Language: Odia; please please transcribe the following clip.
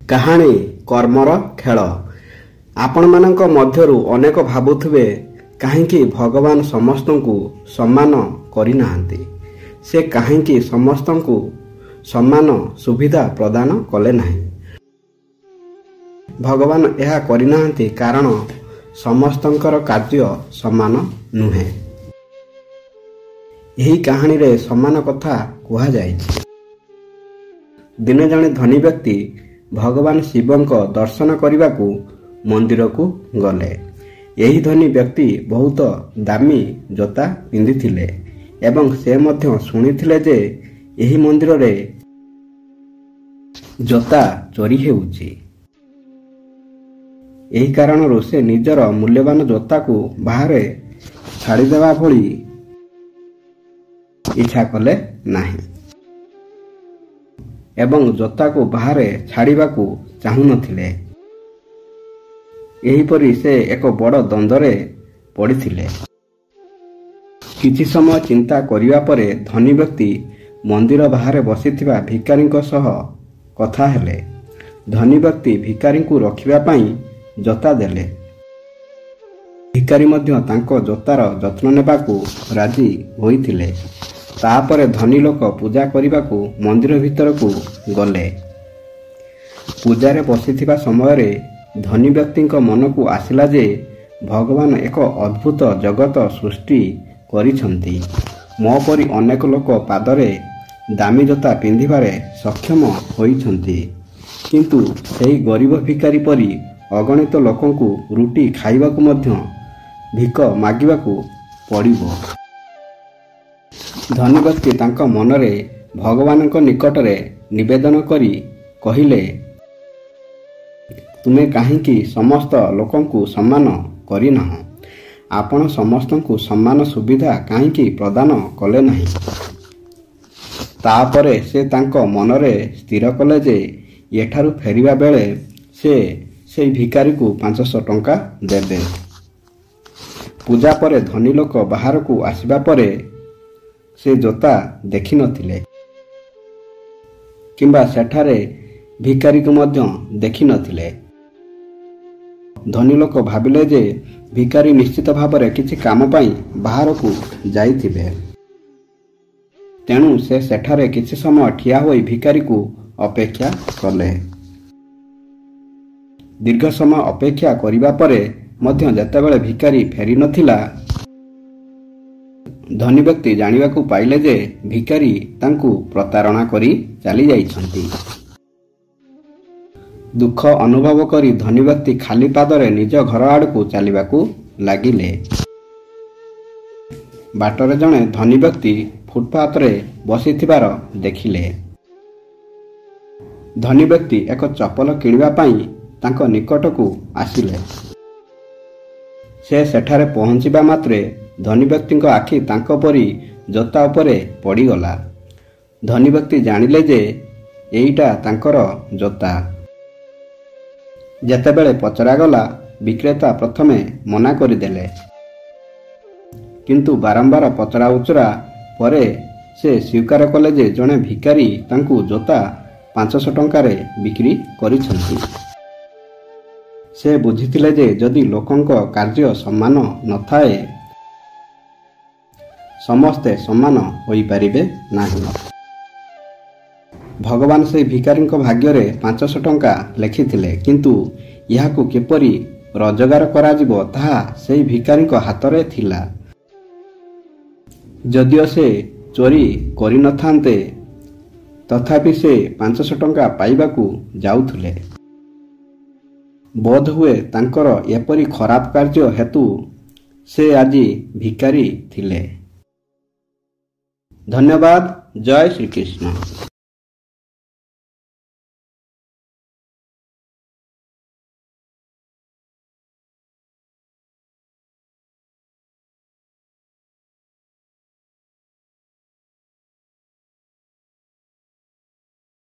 କାହାଣୀ କର୍ମର ଖେଳ। ଆପଣମାନଙ୍କ ମଧ୍ୟରୁ ଅନେକ ଭାବୁଥିବେ କାହିଁକି ଭଗବାନ ସମସ୍ତଙ୍କୁ ସମ୍ମାନ କରିନାହାନ୍ତି? ସେ କାହିଁକି ସମସ୍ତଙ୍କୁ ସମାନ ସୁବିଧା ପ୍ରଦାନ କଲେ ନାହିଁ? ଭଗବାନ ଏହା କରିନାହାନ୍ତି କାରଣ ସମସ୍ତଙ୍କର କାର୍ଯ୍ୟ ସମାନ ନୁହେଁ। ଏହି କାହାଣୀରେ ସମାନ କଥା କୁହାଯାଇଛି। ଦିନେ ଜଣେ ଧନୀ ବ୍ୟକ୍ତି ଭଗବାନ ଶିବଙ୍କ ଦର୍ଶନ କରିବାକୁ ମନ୍ଦିରକୁ ଗଲେ। ଏହି ଧନୀ ବ୍ୟକ୍ତି ବହୁତ ଦାମୀ ଜୋତା ପିନ୍ଧିଥିଲେ ଏବଂ ସେ ମଧ୍ୟ ଶୁଣିଥିଲେ ଯେ ଏହି ମନ୍ଦିରରେ ଜୋତା ଚୋରି ହେଉଛି। ଏହି କାରଣରୁ ସେ ନିଜର ମୂଲ୍ୟବାନ ଜୋତାକୁ ବାହାରେ ଛାଡ଼ିଦେବା ଭଳି ଇଚ୍ଛା କଲେ ନାହିଁ ଏବଂ ଜୋତାକୁ ବାହାରେ ଛାଡ଼ିବାକୁ ଚାହୁଁନଥିଲେ। ଏହିପରି ସେ ଏକ ବଡ଼ ଦ୍ୱନ୍ଦ୍ୱରେ ପଡ଼ିଥିଲେ। କିଛି ସମୟ ଚିନ୍ତା କରିବା ପରେ ଧନୀ ବ୍ୟକ୍ତି ମନ୍ଦିର ବାହାରେ ବସିଥିବା ଭିକାରୀଙ୍କ ସହ କଥା ହେଲେ। ଧନୀ ବ୍ୟକ୍ତି ଭିକାରୀଙ୍କୁ ରଖିବା ପାଇଁ ଜୋତା ଦେଲେ। ଭିକାରୀ ମଧ୍ୟ ତାଙ୍କ ଜୋତାର ଯତ୍ନ ନେବାକୁ ରାଜି ହୋଇଥିଲେ। ତାପରେ ଧନୀ ଲୋକ ପୂଜା କରିବାକୁ ମନ୍ଦିର ଭିତରକୁ ଗଲେ। ପୂଜାରେ ବସିଥିବା ସମୟରେ ଧନୀ ବ୍ୟକ୍ତିଙ୍କ ମନକୁ ଆସିଲା ଯେ ଭଗବାନ ଏକ ଅଦ୍ଭୁତ ଜଗତ ସୃଷ୍ଟି କରିଛନ୍ତି। ମୋ ପରି ଅନେକ ଲୋକ ପାଦରେ ଦାମୀ ଜୋତା ପିନ୍ଧିବାରେ ସକ୍ଷମ ହୋଇଛନ୍ତି, କିନ୍ତୁ ସେହି ଗରିବ ଭିକାରୀ ପରି ଅଗଣିତ ଲୋକଙ୍କୁ ରୁଟି ଖାଇବାକୁ ମଧ୍ୟ ଭିକ ମାଗିବାକୁ ପଡ଼ିବ। ଧନୀ ବ୍ୟକ୍ତି ତାଙ୍କ ମନରେ ଭଗବାନଙ୍କ ନିକଟରେ ନିବେଦନ କରି କହିଲେ, ତୁମେ କାହିଁକି ସମସ୍ତ ଲୋକଙ୍କୁ ସମ୍ମାନ କରିନାହଁ? ଆପଣ ସମସ୍ତଙ୍କୁ ସମାନ ସୁବିଧା କାହିଁକି ପ୍ରଦାନ କଲେ ନାହିଁ? ତାପରେ ସେ ତାଙ୍କ ମନରେ ସ୍ଥିର କଲେ ଯେ ଏଠାରୁ ଫେରିବା ବେଳେ ସେ ସେହି ଭିକାରୀକୁ 500 ଟଙ୍କା ଦେବେ। ପୂଜା ପରେ ଧନୀ ଲୋକ ବାହାରକୁ ଆସିବା ପରେ ସେ ଜୋତା ଦେଖିନଥିଲେ କିମ୍ବା ସେଠାରେ ଭିକାରୀକୁ ମଧ୍ୟ ଦେଖିନଥିଲେ। ଧନୀ ଲୋକ ଭାବିଲେ ଯେ ଭିକାରୀ ନିଶ୍ଚିତ ଭାବରେ କିଛି କାମ ପାଇଁ ବାହାରକୁ ଯାଇଥିବେ। ତେଣୁ ସେ ସେଠାରେ କିଛି ସମୟ ଠିଆ ହୋଇ ଭିକାରୀକୁ ଅପେକ୍ଷା କଲେ। ଦୀର୍ଘ ସମୟ ଅପେକ୍ଷା କରିବା ପରେ ମଧ୍ୟ ଯେତେବେଳେ ଭିକାରୀ ଫେରିନଥିଲା, ଧନୀ ବ୍ୟକ୍ତି ଜାଣିବାକୁ ପାଇଲେ ଯେ ଭିକାରୀ ତାଙ୍କୁ ପ୍ରତାରଣା କରି ଚାଲିଯାଇଛନ୍ତି। ଦୁଃଖ ଅନୁଭବ କରି ଧନୀ ବ୍ୟକ୍ତି ଖାଲି ପାଦରେ ନିଜ ଘର ଆଡ଼କୁ ଚାଲିବାକୁ ଲାଗିଲେ। ବାଟରେ ଜଣେ ଧନୀ ବ୍ୟକ୍ତି ଫୁଟପାଥରେ ବସିଥିବାର ଦେଖିଲେ। ଧନୀ ବ୍ୟକ୍ତି ଏକ ଚପଲ କିଣିବା ପାଇଁ ତାଙ୍କ ନିକଟକୁ ଆସିଲେ। ସେ ସେଠାରେ ପହଞ୍ଚିବା ମାତ୍ରେ ଧନୀ ବ୍ୟକ୍ତିଙ୍କ ଆଖି ତାଙ୍କ ପରି ଜୋତା ଉପରେ ପଡ଼ିଗଲା। ଧନୀ ବ୍ୟକ୍ତି ଜାଣିଲେ ଯେ ଏଇଟା ତାଙ୍କର ଜୋତା। ଯେତେବେଳେ ପଚରାଗଲା, ବିକ୍ରେତା ପ୍ରଥମେ ମନା କରିଦେଲେ, କିନ୍ତୁ ବାରମ୍ବାର ପଚରା ଉଚରା ପରେ ସେ ସ୍ୱୀକାର କଲେ ଯେ ଜଣେ ଭିକାରୀ ତାଙ୍କୁ ଜୋତା 500 ଟଙ୍କାରେ ବିକ୍ରି କରିଛନ୍ତି। ସେ ବୁଝିଥିଲେ ଯେ ଯଦି ଲୋକଙ୍କ କାର୍ଯ୍ୟ ସମାନ ନଥାଏ, ସମସ୍ତେ ସମାନ ହୋଇପାରିବେ ନାହିଁ। ଭଗବାନ ସେହି ଭିକାରୀଙ୍କ ଭାଗ୍ୟରେ 500 ଟଙ୍କା ଲେଖିଥିଲେ, କିନ୍ତୁ ଏହାକୁ କିପରି ରୋଜଗାର କରାଯିବ ତାହା ସେହି ଭିକାରୀଙ୍କ ହାତରେ ଥିଲା। ଯଦିଓ ସେ ଚୋରି କରିନଥାନ୍ତେ, ତଥାପି ସେ 500 ଟଙ୍କା ପାଇବାକୁ ଯାଉଥିଲେ। ବୋଧହୁଏ ତାଙ୍କର ଏପରି ଖରାପ କାର୍ଯ୍ୟ ହେତୁ ସେ ଆଜି ଭିକାରୀ ଥିଲେ। ଧନ୍ୟବାଦ। ଜୟ ଶ୍ରୀକୃଷ୍ଣ।